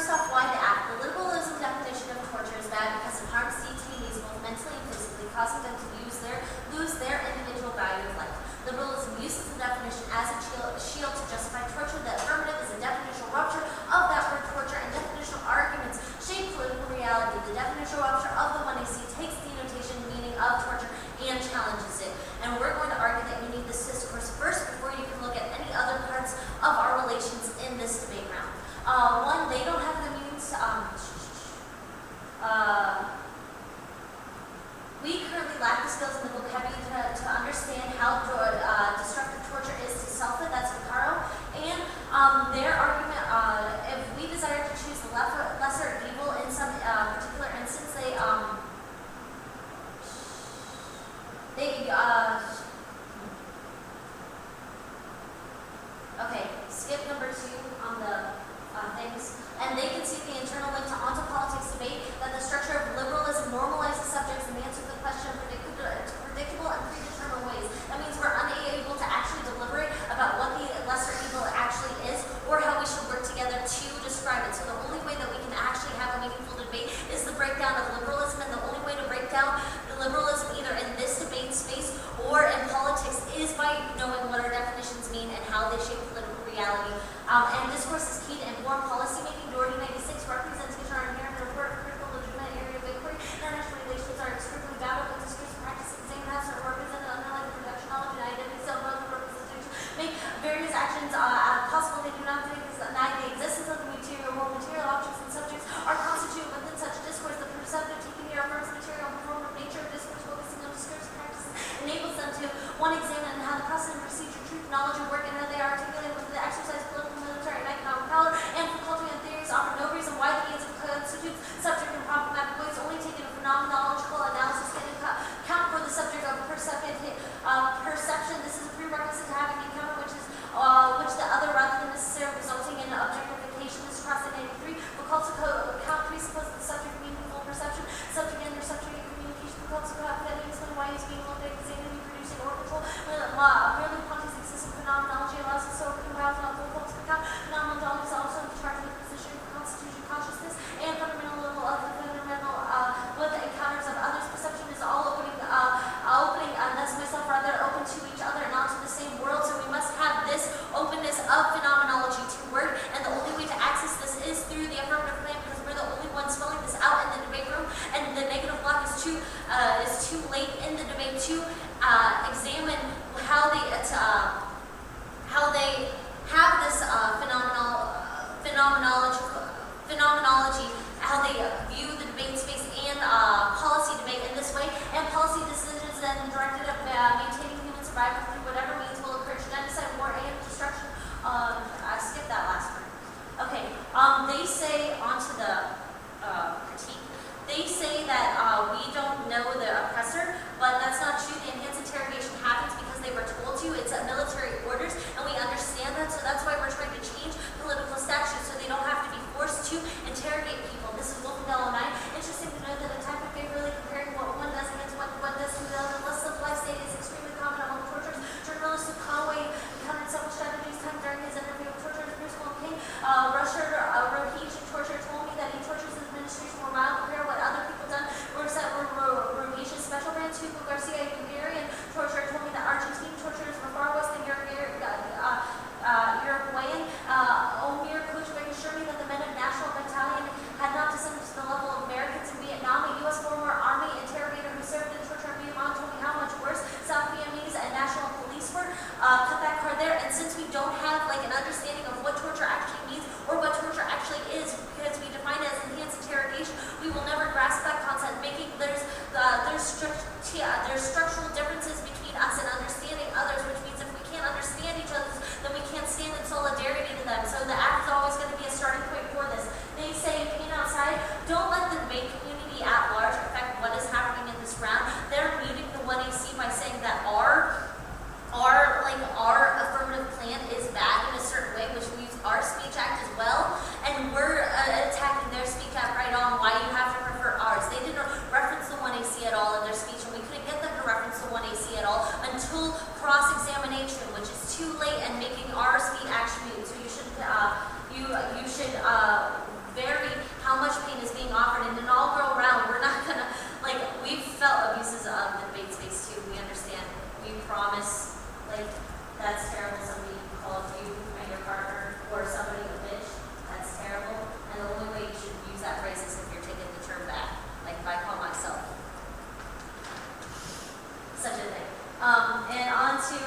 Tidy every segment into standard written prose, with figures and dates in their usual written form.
first off, why the act? The liberalism definition of torture is bad because it harms detainees both mentally and physically, causing them to lose their individual value of life. Liberalism uses the definition as a shield to justify torture. The affirmative is a definitional rupture of that word torture, and definitional arguments shape political reality. The definitional rupture of the 1AC takes the notation meaning of torture and challenges it. And we're going to argue that you need this discourse first before you can look at any other parts of our relations in this debate round. One, they don't have the means. We currently lack the skills and the vocabulary to understand how destructive torture is to self-it. That's from Carroll. And their argument, if we desire to choose the lesser evil in some particular instance, okay, skip number 2 on the things. And they can see the internal link to onto politics debate that the structure of liberalism normalizes subjects and answers the question in predictable and predetermined ways. That means we're unable to actually deliberate about what the lesser evil actually is or how we should work together to describe it. So the only way that we can actually have a meaningful debate is the breakdown of liberalism, and the only way to break down the liberalism either in this debate space or in politics is by knowing what our definitions mean and how they shape political reality. And discourse is key to inform policymaking. Doherty 96 representation are inherent in a critical, legitimate area of inquiry. International relations are extremely valuable, but discourse practice examine us or represent the underlying production knowledge and identity self-relevant representation. Make various actions possible. They do not deny the existence of the material, while material objects and subjects are constituted within such discourse. The perceptive taking care of first material and form of nature of discourse, focusing on discourse practices, enables them to one, examine how the process and procedure, truth, knowledge, and work, and how they are articulated with the exercise, political, military, and economic power, and faculty and theories offer no reason why the aids of constitutes subject in problematic ways. Only taking a phenomenological analysis can account for the subject of perception. This is a prerequisite to having encounter which the other rather than necessarily resulting in objectification. This is cross 93. Faculty account presupposes the subject meaningful perception, subject and subject communication. Faculty have that explain why he's being looked at, examining, producing, or control. Merely quantities existing phenomenology allows us to open the browser on full account. Phenomenology is also in charge of the position of constitution consciousness and fundamental level of the fundamental with encounters of others. Perception is all opening, and thus myself rather open to each other and not to the same world. So we must have this openness of phenomenology to work, and the only way to access this is through the affirmative plan, because we're the only ones spelling this out in the debate room, and the negative block is too late in the debate to examine how they have this phenomenology, how they view the debate space and policy debate in this way, and policy decisions then directed at maintaining human survival through whatever means will encourage genocide, war, and destruction. I skipped that last part. Okay, they say onto the critique. They say that we don't know the oppressor, but that's not true. The enhanced interrogation happens because they were told to. It's military orders, and we understand that, so that's why we're trying to change political statutes so they don't have to be forced to interrogate people. This is Wolfendahl 9. Interesting to note that a type of favorably comparing what one does against what one does to the other. Less civilized state is extremely common among torturers. Journalist Conway encountered several strategies during his interview with torturers. Bruce King, Rhodesia torture told me that he tortures his administration more mild compared to what other people done. Rhodesia's special brand, Tuco Garcia, Hungarian torture told me that Argentine torturers were far worse than Uruguayan. Omir Kuchbek assured me that the men of National Battalion had not descended to the level of Americans in Vietnam. A U.S. former Army interrogator who served in torture in Vietnam told me how much worse South Vietnamese and National Police were. Cut that card there. And since we don't have an understanding of what torture actually means or what torture actually is, because we define it as enhanced interrogation, we will never grasp that concept. There's structural differences between us and understanding others, which means if we can't understand each other, then we can't stand in solidarity to them. So the act is always going to be a starting point for this. They say, pain outside, don't let the debate community at large affect what is happening in this round. They're muting the 1AC by saying that our affirmative plan is bad in a certain way, which we use our speech act as well, and we're attacking their speech act right on why you have to prefer ours. They didn't reference the 1AC at all in their speech, and we couldn't get them to reference the 1AC at all until cross-examination, which is too late and making our speech act mute. So you should very promise, like, that's terrible. Somebody calls you and your partner or somebody a bitch, that's terrible. And the only way you should use that phrase is if you're taking the term back. Like if I call myself. Such a thing. And on to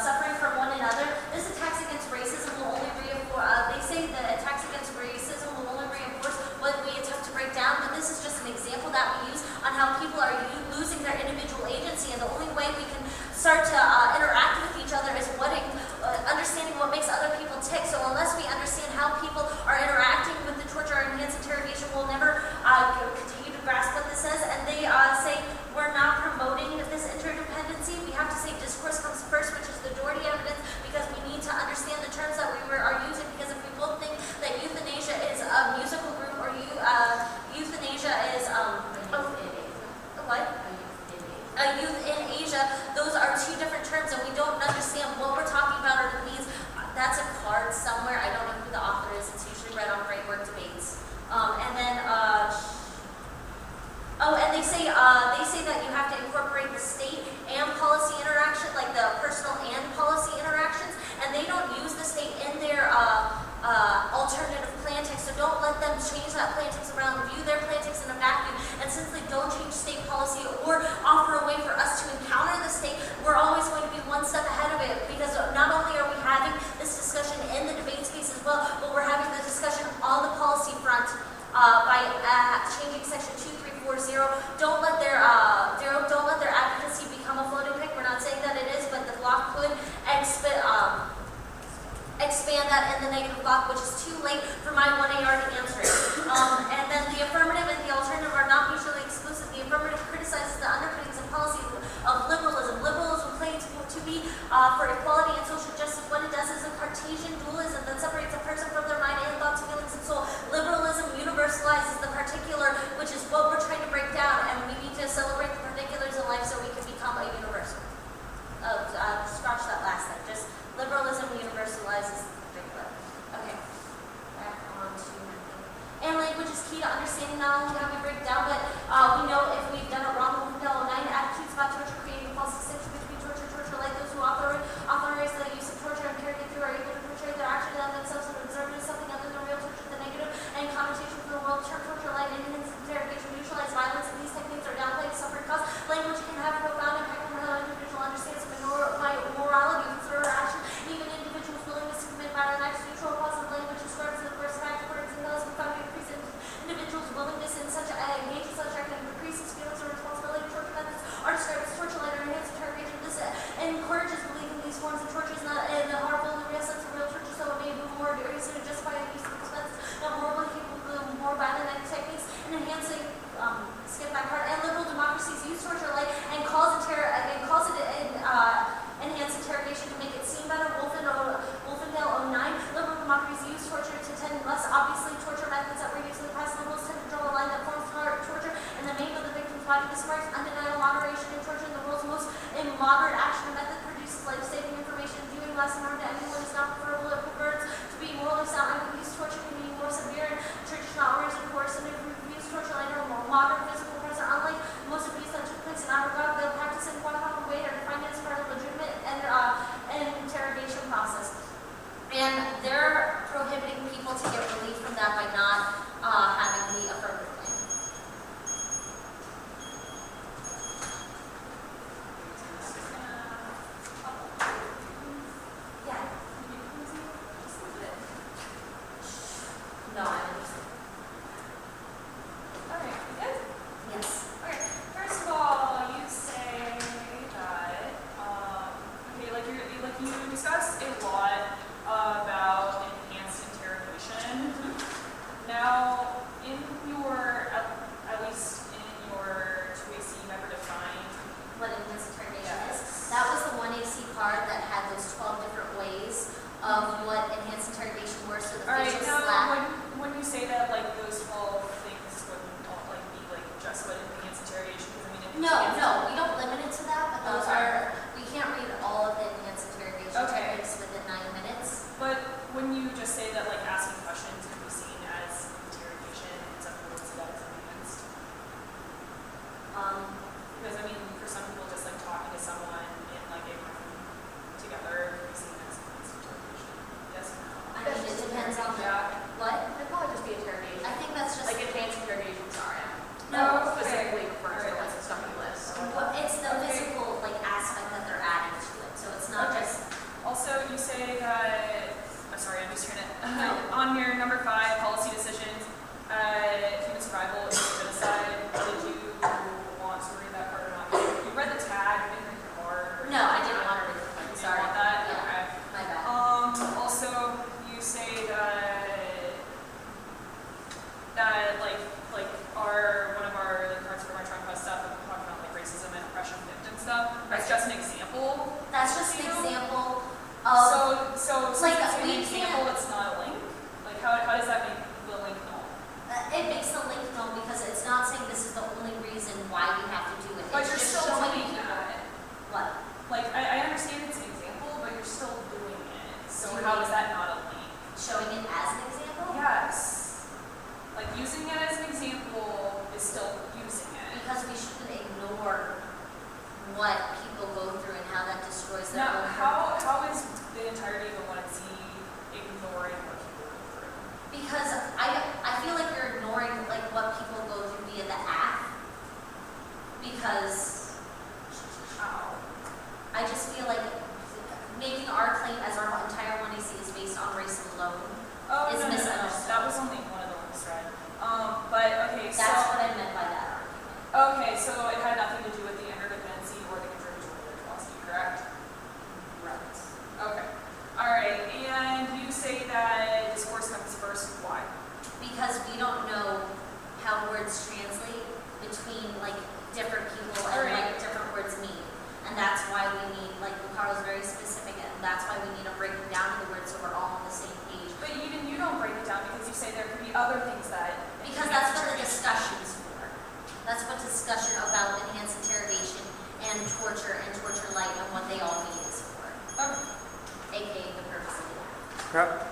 suffering from one another. This attacks against racism will only reinforce, they say that attacks against racism will only reinforce what we attempt to break down, but this is just an example that we use on how people are losing their individual agency, and the only way we can start to interact with each other is understanding what makes other people tick. So unless we understand how people are interacting with the torture or enhanced interrogation, we'll never continue to grasp what this says. And they say we're not promoting this interdependency. We have to say discourse comes first, which is the majority evidence, because we need to understand the terms that are using, because if we both think that euthanasia is a musical group or euthanasia is a youth in Asia, those are two different terms, and we don't understand what we're talking about or the means. That's a card somewhere. I don't know who the author is. It's usually read on framework debates. And they say that you have to incorporate the state and policy interaction, like the personal and policy interactions, and they don't use the state in their alternative plan text, so don't let them change that plan text around, view their plan text in a vacuum, and simply don't change state policy or offer a way for us to encounter the state. We're always going to be one step ahead of it, because not only are we having this discussion in the debate space as well, but we're having the discussion on the policy front by changing section 2340. Don't let their advocacy become a floating peg. We're not saying that it is, but the block could expand that in the negative block, which is too late for my 1AR to answer it. And then the affirmative and the alternative are not mutually exclusive. The affirmative criticizes the underpinnings and policy of liberalism. Liberalism claims to be for equality and social justice. What it does is a Cartesian dualism that separates a person from their mind and thoughts, feelings, and soul. Liberalism universalizes the particular, which is what we're trying to break down, and we need to celebrate the particulars in life so we can become a universal. Scratch that last thing. Just liberalism universalizes the particular. Okay. Back on to and language is key to understanding not only how we break down, but we know if we've done it wrong. We've done 9 attitudes about torture, creating a false distinction between torture, like those who authorize the use of torture and carry it through are able to portray their action on themselves and observe it as something other than real torture. The negative and connotation from the world term torture, like interrogation, neutralize violence, and these techniques are downplayed to suffer cause. Language can have profound impact on how an individual understands morality of third action. Even individuals' willingness to commit violent acts, neutral positive language describes the first fact according to those who found increase in individuals' willingness in such engage in such act and decreases feelings of responsibility. Torture methods are described as torture, light, or enhanced interrogation. This encourages believing these forms of torture is not in the harmful in the real sense of real torture, so it may be more easily to justify the use of these methods, not morally capable of more violent techniques, and enhancing skip that part. And liberal democracies use torture light and calls it enhanced interrogation to make it seem better. Wolfendale 09. Liberal democracies use torture to tend less obviously torture methods that were used in the past. Liberals tend to draw a line that forms torture in the name of the victim's body. This marks undeniable moderation in torture. The world's most immoderate action method produces life-saving information. Viewing less harm to anyone is not preferable. It prefers to be morally sound. And use torture can be more severe in traditional orders and coercive. Use torture like a modern physical pressure. Unlike most abuse that took place in Africa, they'll practice in one common way to define it as part of legitimate and interrogation process. And they're prohibiting people to get relief from that by not having the affirmative plan. Yeah. No, I'm interested. Okay, good? Yes. Okay, first of all, you say that, you discussed a lot about enhanced interrogation. Now, in your, at least in your 2AC, you never defined What enhanced interrogation is. That was the 1AC card that had those 12 different ways of what enhanced interrogation were. So the Alright, facial now slap. when you say that those 12 things wouldn't all be just what enhanced interrogation, because I mean No, we don't limit it to that, but those are, we can't read all of the enhanced interrogation techniques within 9 minutes. But when you just say that asking questions can be seen as interrogation, some people would see that as enhanced. Because I mean, for some people, just talking to someone in how is the entirety of the 1C ignoring what people go through? Because I feel like you're ignoring like what people go through via the app. Because I just feel like making our claim as our entire 1AC is based on race alone is misunderstood. That was only one of the ones read. But okay, so That's what I meant by that argument. okay, so it had nothing to do with the interdependency or the contributory virtuosity, correct? Right. Okay. All right, and you say that discourse comes first. Why? Because we don't know how words translate between like different people and like different words mean. And that's why we need, like Carroll's very specific, and that's why we need to break them down to the words so we're all on the same page. But you don't break it down because you say there could be other things that. Because that's what the discussion's for. That's what discussion about enhanced interrogation and torture light and what they all mean is for. Okay. AKA the purpose of the act.